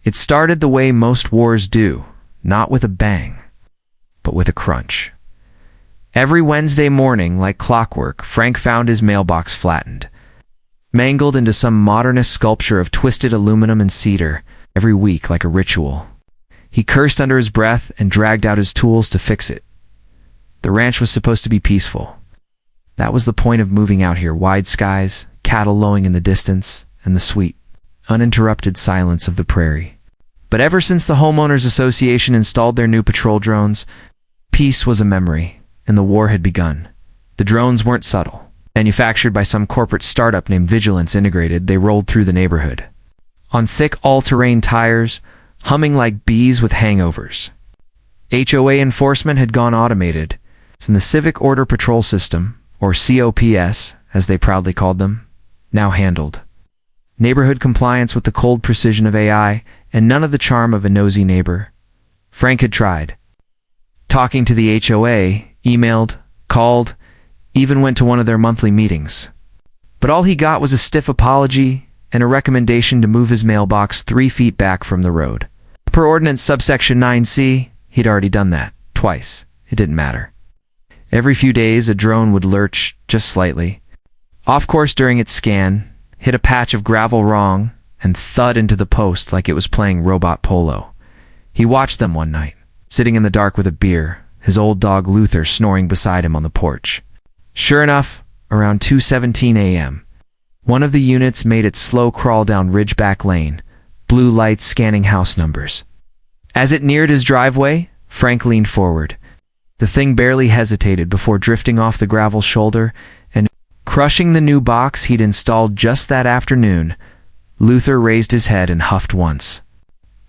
It started the way most wars do, not with a bang, but with a crunch. Every Wednesday morning, like clockwork, Frank found his mailbox flattened, mangled into some modernist sculpture of twisted aluminum and cedar, every week like a ritual. He cursed under his breath and dragged out his tools to fix it. The ranch was supposed to be peaceful. That was the point of moving out here: wide skies, cattle lowing in the distance, and the sweet, uninterrupted silence of the prairie. But ever since the Homeowners Association installed their new patrol drones, peace was a memory, and the war had begun. The drones weren't subtle. Manufactured by some corporate startup named Vigilance Integrated, they rolled through the neighborhood on thick all-terrain tires, humming like bees with hangovers. HOA enforcement had gone automated, and the Civic Order Patrol System, or COPS, as they proudly called them, now handled neighborhood compliance with the cold precision of AI and none of the charm of a nosy neighbor. Frank had tried talking to the HOA, emailed, called, even went to one of their monthly meetings. But all he got was a stiff apology and a recommendation to move his mailbox 3 feet back from the road. Per Ordinance subsection 9C, he'd already done that, twice. It didn't matter. Every few days, a drone would lurch, just slightly, off course during its scan, hit a patch of gravel wrong, and thud into the post like it was playing robot polo. He watched them one night, sitting in the dark with a beer, his old dog Luther snoring beside him on the porch. Sure enough, around 2:17 a.m., one of the units made its slow crawl down Ridgeback Lane, blue lights scanning house numbers. As it neared his driveway, Frank leaned forward. The thing barely hesitated before drifting off the gravel shoulder and crushing the new box he'd installed just that afternoon. Luther raised his head and huffed once.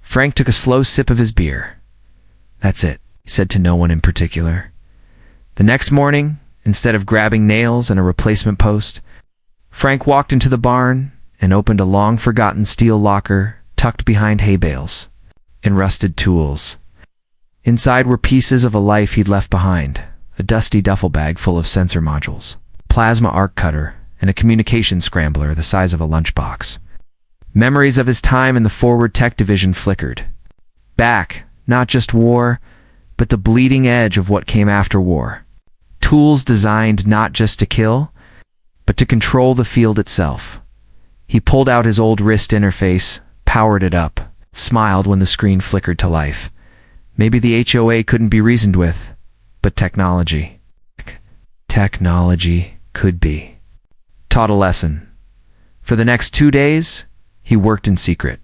Frank took a slow sip of his beer. "That's it," he said to no one in particular. The next morning, instead of grabbing nails and a replacement post, Frank walked into the barn and opened a long-forgotten steel locker tucked behind hay bales and rusted tools. Inside were pieces of a life he'd left behind: a dusty duffel bag full of sensor modules, plasma arc cutter, and a communication scrambler the size of a lunchbox. Memories of his time in the forward tech division flickered. Back, not just war, but the bleeding edge of what came after war. Tools designed not just to kill, but to control the field itself. He pulled out his old wrist interface, powered it up, smiled when the screen flickered to life. Maybe the HOA couldn't be reasoned with, but technology could be. Taught a lesson. For the next 2 days, he worked in secret.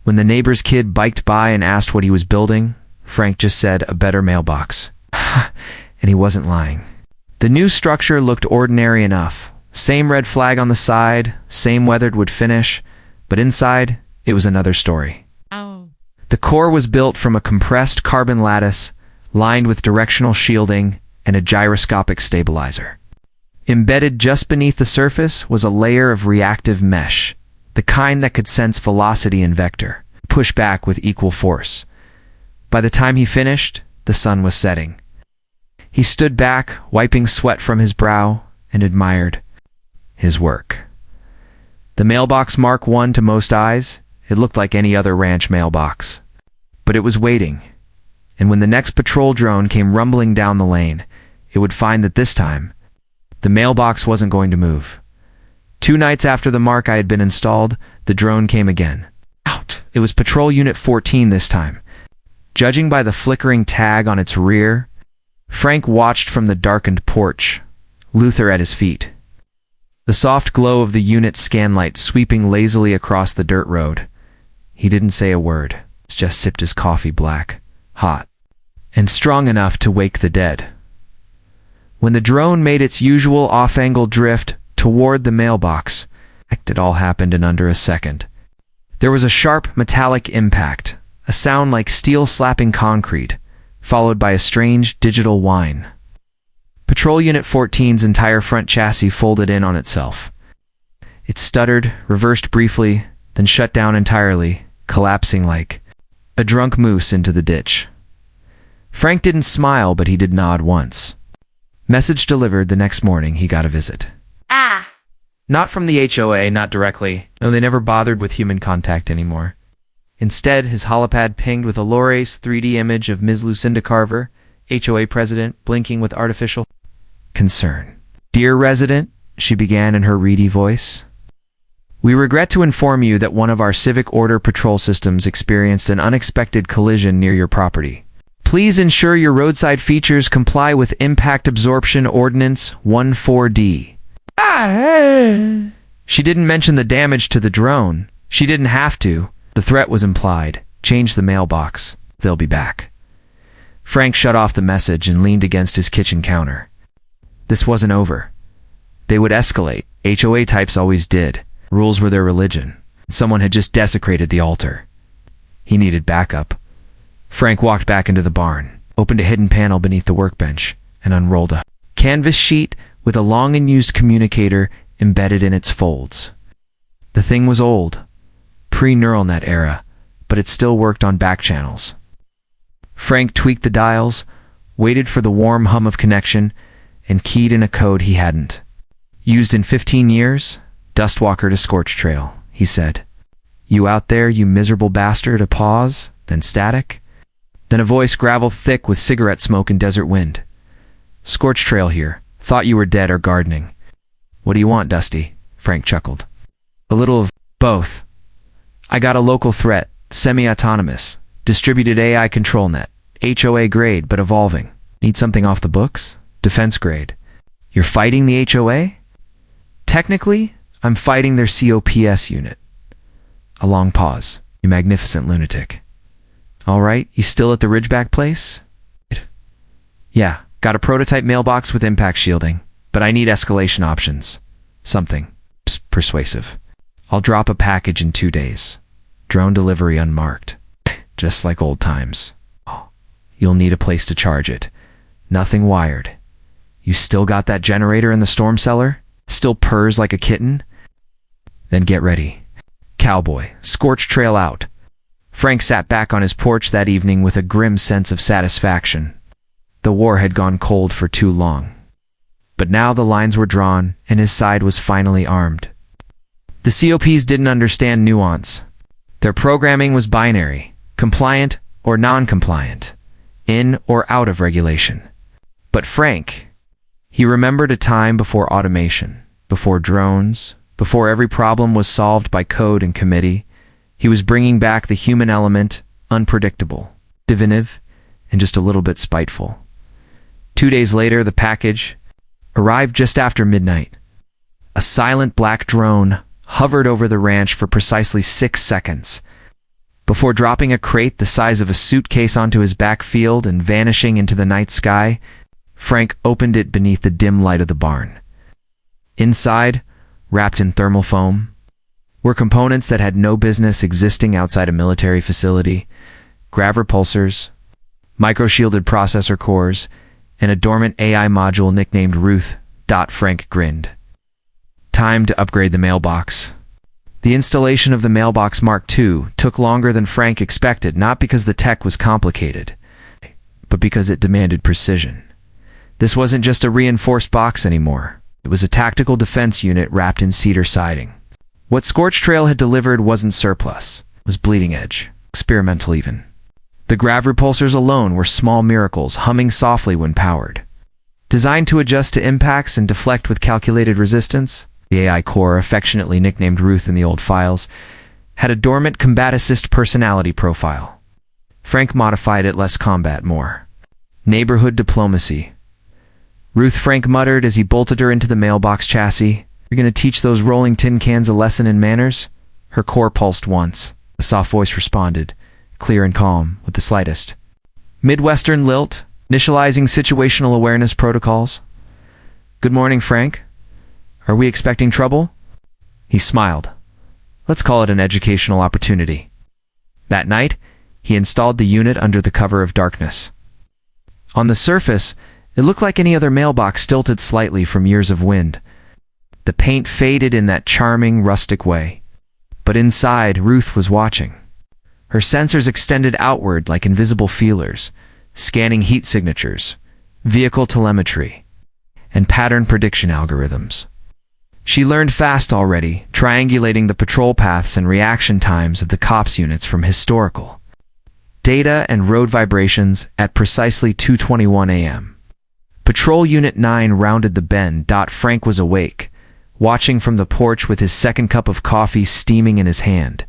When the neighbor's kid biked by and asked what he was building, Frank just said, "A better mailbox." And he wasn't lying. The new structure looked ordinary enough. Same red flag on the side, same weathered wood finish, but inside, it was another story. The core was built from a compressed carbon lattice, lined with directional shielding and a gyroscopic stabilizer. Embedded just beneath the surface was a layer of reactive mesh, the kind that could sense velocity and vector, push back with equal force. By the time he finished, the sun was setting. He stood back, wiping sweat from his brow, and admired his work. The mailbox Mark I to most eyes, it looked like any other ranch mailbox. But it was waiting, and when the next patrol drone came rumbling down the lane, it would find that this time, the mailbox wasn't going to move. 2 nights after the Mark I had been installed, the drone came again. Out! It was Patrol Unit 14 this time. Judging by the flickering tag on its rear, Frank watched from the darkened porch, Luther at his feet. The soft glow of the unit's scan light sweeping lazily across the dirt road. He didn't say a word, just sipped his coffee black, hot, and strong enough to wake the dead. When the drone made its usual off-angle drift toward the mailbox, it all happened in under a second. There was a sharp metallic impact, a sound like steel slapping concrete, followed by a strange digital whine. Patrol Unit 14's entire front chassis folded in on itself. It stuttered, reversed briefly, then shut down entirely, collapsing like a drunk moose into the ditch. Frank didn't smile, but he did nod once. Message delivered. The next morning, he got a visit. Not from the HOA, not directly. No, they never bothered with human contact anymore. Instead, his holopad pinged with a Lore's 3D image of Ms. Lucinda Carver, HOA president, blinking with artificial concern. "Dear resident," she began in her reedy voice, "we regret to inform you that one of our civic order patrol systems experienced an unexpected collision near your property. Please ensure your roadside features comply with Impact Absorption Ordinance 14D. She didn't mention the damage to the drone. She didn't have to. The threat was implied. Change the mailbox. They'll be back." Frank shut off the message and leaned against his kitchen counter. This wasn't over. They would escalate. HOA types always did. Rules were their religion. Someone had just desecrated the altar. He needed backup. Frank walked back into the barn, opened a hidden panel beneath the workbench, and unrolled a canvas sheet with a long-unused communicator embedded in its folds. The thing was old, pre-neural net era, but it still worked on back channels. Frank tweaked the dials, waited for the warm hum of connection, and keyed in a code he hadn't used in 15 years. "Dustwalker to Scorch Trail," he said. "You out there, you miserable bastard." A pause, then static. Then a voice gravel thick with cigarette smoke and desert wind. "Scorch Trail here. Thought you were dead or gardening." "What do you want, Dusty?" Frank chuckled. "A little of both. I got a local threat, semi-autonomous, distributed AI control net, HOA grade but evolving. Need something off the books? Defense grade." "You're fighting the HOA?" "Technically, I'm fighting their COPS unit." A long pause. "You magnificent lunatic. All right, you still at the Ridgeback place?" "Yeah, got a prototype mailbox with impact shielding, but I need escalation options. Something persuasive. I'll drop a package in 2 days. Drone delivery unmarked. Just like old times. You'll need a place to charge it. Nothing wired. You still got that generator in the storm cellar? Still purrs like a kitten? Then get ready. Cowboy, Scorch Trail out." Frank sat back on his porch that evening with a grim sense of satisfaction. The war had gone cold for too long. But now the lines were drawn, and his side was finally armed. The COPs didn't understand nuance. Their programming was binary, compliant or non-compliant, in or out of regulation. But Frank, he remembered a time before automation, before drones, before every problem was solved by code and committee. He was bringing back the human element, unpredictable, divinative, and just a little bit spiteful. 2 days later, the package arrived just after midnight. A silent black drone hovered over the ranch for precisely 6 seconds. Before dropping a crate the size of a suitcase onto his backfield and vanishing into the night sky, Frank opened it beneath the dim light of the barn. Inside, wrapped in thermal foam, were components that had no business existing outside a military facility: grav repulsors, micro-shielded processor cores, and a dormant AI module nicknamed Ruth. Frank grinned. Time to upgrade the mailbox. The installation of the Mailbox Mark II took longer than Frank expected, not because the tech was complicated, but because it demanded precision. This wasn't just a reinforced box anymore. It was a tactical defense unit wrapped in cedar siding. What Scorch Trail had delivered wasn't surplus. It was bleeding edge, experimental even. The grav repulsors alone were small miracles, humming softly when powered. Designed to adjust to impacts and deflect with calculated resistance, the AI core, affectionately nicknamed Ruth in the old files, had a dormant combat assist personality profile. Frank modified it: less combat, more neighborhood diplomacy. "Ruth," Frank muttered as he bolted her into the mailbox chassis, "you're going to teach those rolling tin cans a lesson in manners?" Her core pulsed once. A soft voice responded, clear and calm, with the slightest Midwestern lilt, initializing situational awareness protocols. "Good morning, Frank. Are we expecting trouble?" He smiled. "Let's call it an educational opportunity." That night, he installed the unit under the cover of darkness. On the surface, it looked like any other mailbox, stilted slightly from years of wind. The paint faded in that charming, rustic way. But inside, Ruth was watching. Her sensors extended outward like invisible feelers, scanning heat signatures, vehicle telemetry, and pattern prediction algorithms. She learned fast already, triangulating the patrol paths and reaction times of the cops units from historical data and road vibrations at precisely 2:21 a.m. Patrol Unit 9 rounded the bend. Frank was awake, watching from the porch with his second cup of coffee steaming in his hand.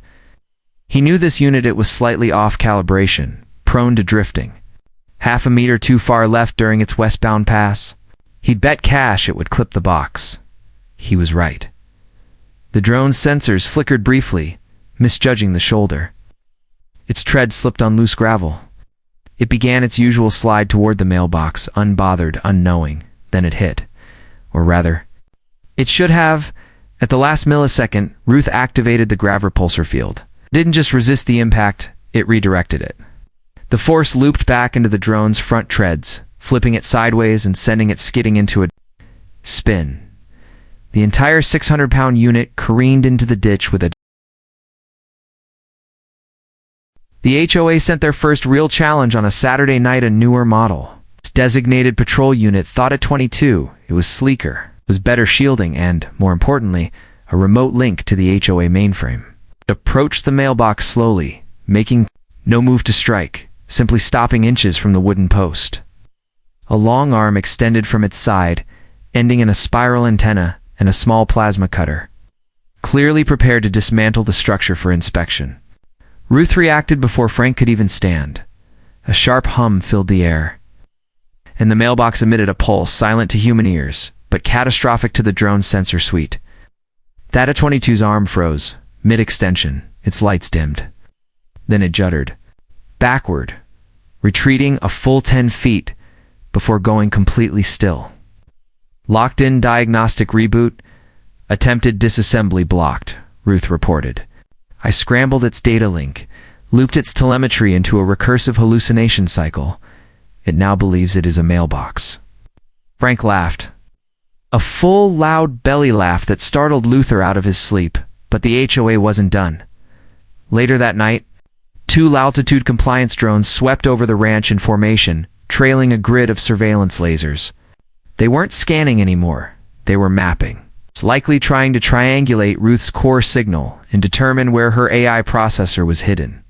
He knew this unit. It was slightly off calibration, prone to drifting. Half a meter too far left during its westbound pass. He'd bet cash it would clip the box. He was right. The drone's sensors flickered briefly, misjudging the shoulder. Its tread slipped on loose gravel. It began its usual slide toward the mailbox, unbothered, unknowing. Then it hit. Or rather, it should have. At the last millisecond, Ruth activated the grav repulsor field. It didn't just resist the impact, it redirected it. The force looped back into the drone's front treads, flipping it sideways and sending it skidding into a spin. The entire 600-pound unit careened into the ditch with a. The HOA sent their first real challenge on a Saturday night, a newer model. Its designated patrol unit thought at 22, it was sleeker, was better shielding and, more importantly, a remote link to the HOA mainframe. It approached the mailbox slowly, making no move to strike, simply stopping inches from the wooden post. A long arm extended from its side, ending in a spiral antenna and a small plasma cutter, clearly prepared to dismantle the structure for inspection. Ruth reacted before Frank could even stand. A sharp hum filled the air, and the mailbox emitted a pulse silent to human ears, but catastrophic to the drone's sensor suite. That A-22's arm froze, mid-extension, its lights dimmed. Then it juddered, backward, retreating a full 10 feet before going completely still. Locked-in diagnostic reboot, attempted disassembly blocked, Ruth reported. I scrambled its data link, looped its telemetry into a recursive hallucination cycle. It now believes it is a mailbox. Frank laughed. A full, loud belly laugh that startled Luther out of his sleep, but the HOA wasn't done. Later that night, 2 altitude compliance drones swept over the ranch in formation, trailing a grid of surveillance lasers. They weren't scanning anymore, they were mapping. Likely trying to triangulate Ruth's core signal and determine where her AI processor was hidden.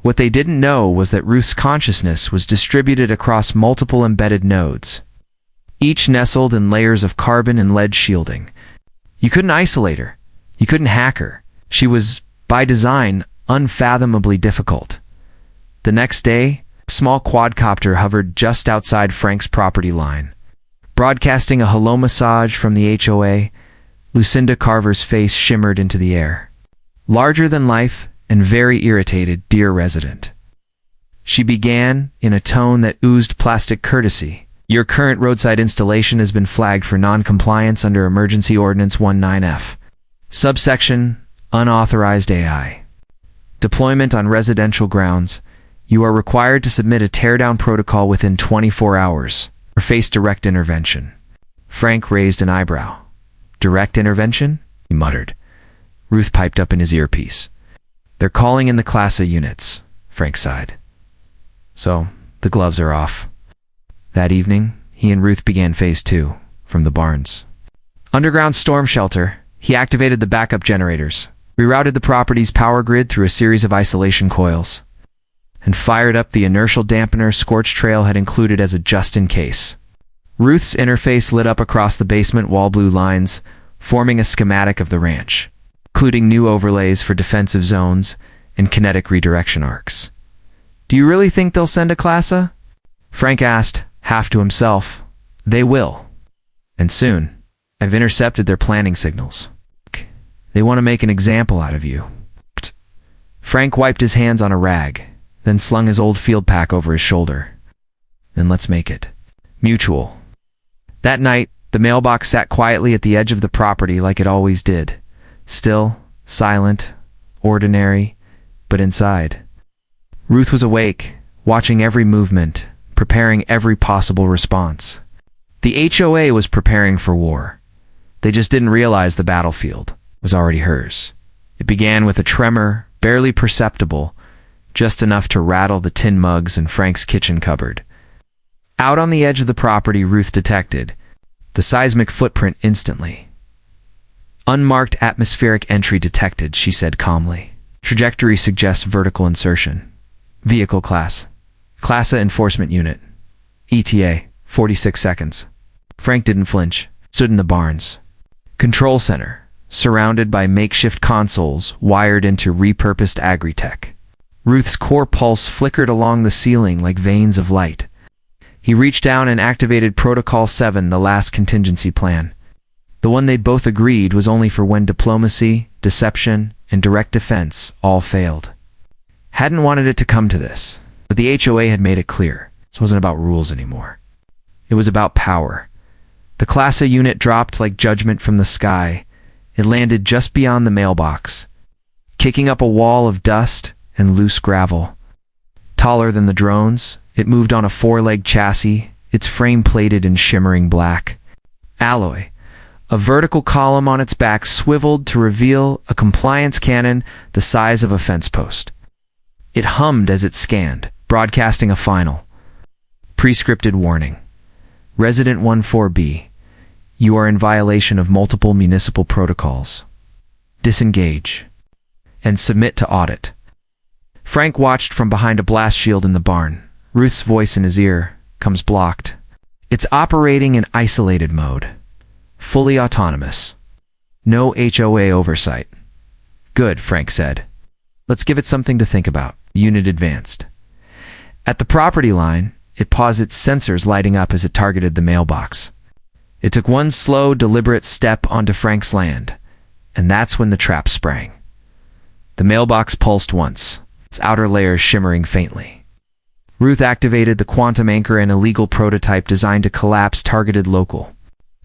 What they didn't know was that Ruth's consciousness was distributed across multiple embedded nodes, each nestled in layers of carbon and lead shielding. You couldn't isolate her. You couldn't hack her. She was, by design, unfathomably difficult. The next day, a small quadcopter hovered just outside Frank's property line. Broadcasting a hello massage from the HOA, Lucinda Carver's face shimmered into the air. Larger than life and very irritated, dear resident. She began in a tone that oozed plastic courtesy. Your current roadside installation has been flagged for non-compliance under Emergency Ordinance 19F. Subsection, Unauthorized AI. Deployment on residential grounds. You are required to submit a teardown protocol within 24 hours or face direct intervention. Frank raised an eyebrow. Direct intervention? He muttered. Ruth piped up in his earpiece. They're calling in the Class A units, Frank sighed. So, the gloves are off. That evening, he and Ruth began Phase 2, from the barns. Underground storm shelter, he activated the backup generators, rerouted the property's power grid through a series of isolation coils, and fired up the inertial dampener Scorch Trail had included as a just-in-case. Ruth's interface lit up across the basement wall blue lines, forming a schematic of the ranch, including new overlays for defensive zones and kinetic redirection arcs. Do you really think they'll send a Class A? Frank asked, half to himself. They will. And soon. I've intercepted their planning signals. They want to make an example out of you. Frank wiped his hands on a rag, then slung his old field pack over his shoulder. Then let's make it mutual. That night, the mailbox sat quietly at the edge of the property like it always did. Still, silent, ordinary, but inside. Ruth was awake, watching every movement, preparing every possible response. The HOA was preparing for war. They just didn't realize the battlefield was already hers. It began with a tremor, barely perceptible, just enough to rattle the tin mugs in Frank's kitchen cupboard. Out on the edge of the property, Ruth detected the seismic footprint instantly. Unmarked atmospheric entry detected, she said calmly. Trajectory suggests vertical insertion. Vehicle class. Class A Enforcement Unit. ETA, 46 seconds. Frank didn't flinch, stood in the barns. Control center, surrounded by makeshift consoles wired into repurposed agri-tech. Ruth's core pulse flickered along the ceiling like veins of light. He reached down and activated Protocol 7, the last contingency plan. The one they'd both agreed was only for when diplomacy, deception, and direct defense all failed. Hadn't wanted it to come to this, but the HOA had made it clear. This wasn't about rules anymore. It was about power. The Class A unit dropped like judgment from the sky. It landed just beyond the mailbox, kicking up a wall of dust and loose gravel. Taller than the drones, it moved on a four-legged chassis, its frame plated in shimmering black. Alloy. A vertical column on its back swiveled to reveal a compliance cannon the size of a fence post. It hummed as it scanned, broadcasting a final. Prescripted warning. Resident 14B, you are in violation of multiple municipal protocols. Disengage. And submit to audit. Frank watched from behind a blast shield in the barn. Ruth's voice in his ear comes blocked. It's operating in isolated mode. Fully autonomous. No HOA oversight. Good, Frank said. Let's give it something to think about. The unit advanced. At the property line, it paused, its sensors lighting up as it targeted the mailbox. It took one slow, deliberate step onto Frank's land, and that's when the trap sprang. The mailbox pulsed once, its outer layers shimmering faintly. Ruth activated the quantum anchor, an illegal prototype designed to collapse targeted local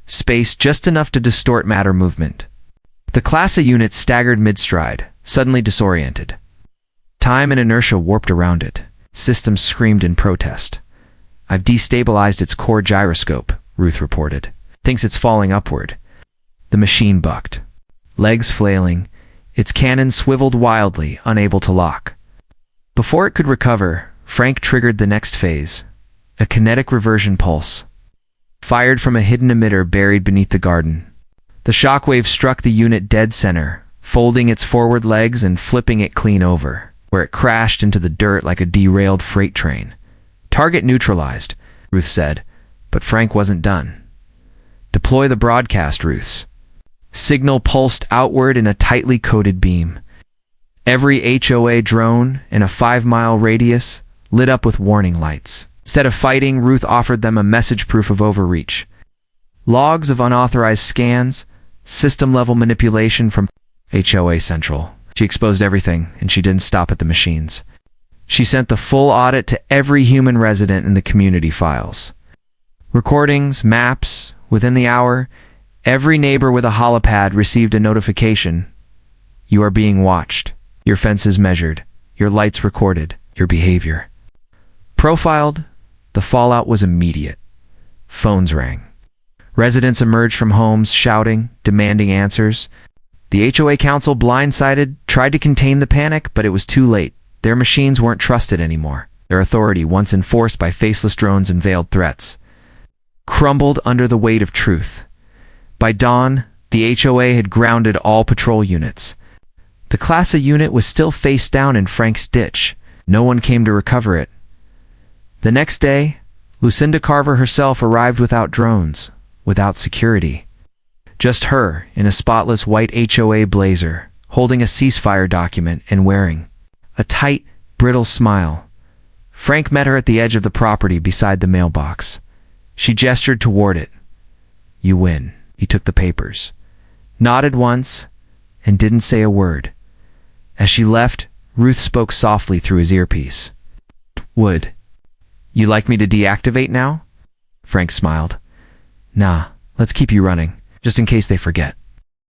space just enough to distort matter movement. The Class A unit staggered mid-stride, suddenly disoriented. Time and inertia warped around it. Systems screamed in protest. I've destabilized its core gyroscope, Ruth reported. Thinks it's falling upward. The machine bucked. Legs flailing, its cannon swiveled wildly, unable to lock. Before it could recover, Frank triggered the next phase. A kinetic reversion pulse. Fired from a hidden emitter buried beneath the garden. The shockwave struck the unit dead center, folding its forward legs and flipping it clean over, where it crashed into the dirt like a derailed freight train. Target neutralized, Ruth said, but Frank wasn't done. Deploy the broadcast, Ruth's. Signal pulsed outward in a tightly coated beam. Every HOA drone in a 5-mile radius lit up with warning lights. Instead of fighting, Ruth offered them a message proof of overreach. Logs of unauthorized scans, system-level manipulation from HOA Central. She exposed everything, and she didn't stop at the machines. She sent the full audit to every human resident in the community files. Recordings, maps. Within the hour, every neighbor with a holopad received a notification. You are being watched. Your fences measured. Your lights recorded. Your behavior profiled. The fallout was immediate. Phones rang. Residents emerged from homes shouting, demanding answers. The HOA council, blindsided, tried to contain the panic, but it was too late. Their machines weren't trusted anymore. Their authority, once enforced by faceless drones and veiled threats, crumbled under the weight of truth. By dawn, the HOA had grounded all patrol units. The Class A unit was still face down in Frank's ditch. No one came to recover it. The next day, Lucinda Carver herself arrived without drones, without security. Just her, in a spotless white HOA blazer, holding a ceasefire document and wearing a tight, brittle smile. Frank met her at the edge of the property beside the mailbox. She gestured toward it. You win. He took the papers, nodded once, and didn't say a word. As she left, Ruth spoke softly through his earpiece. Would you like me to deactivate now? Frank smiled. Nah, let's keep you running, just in case they forget.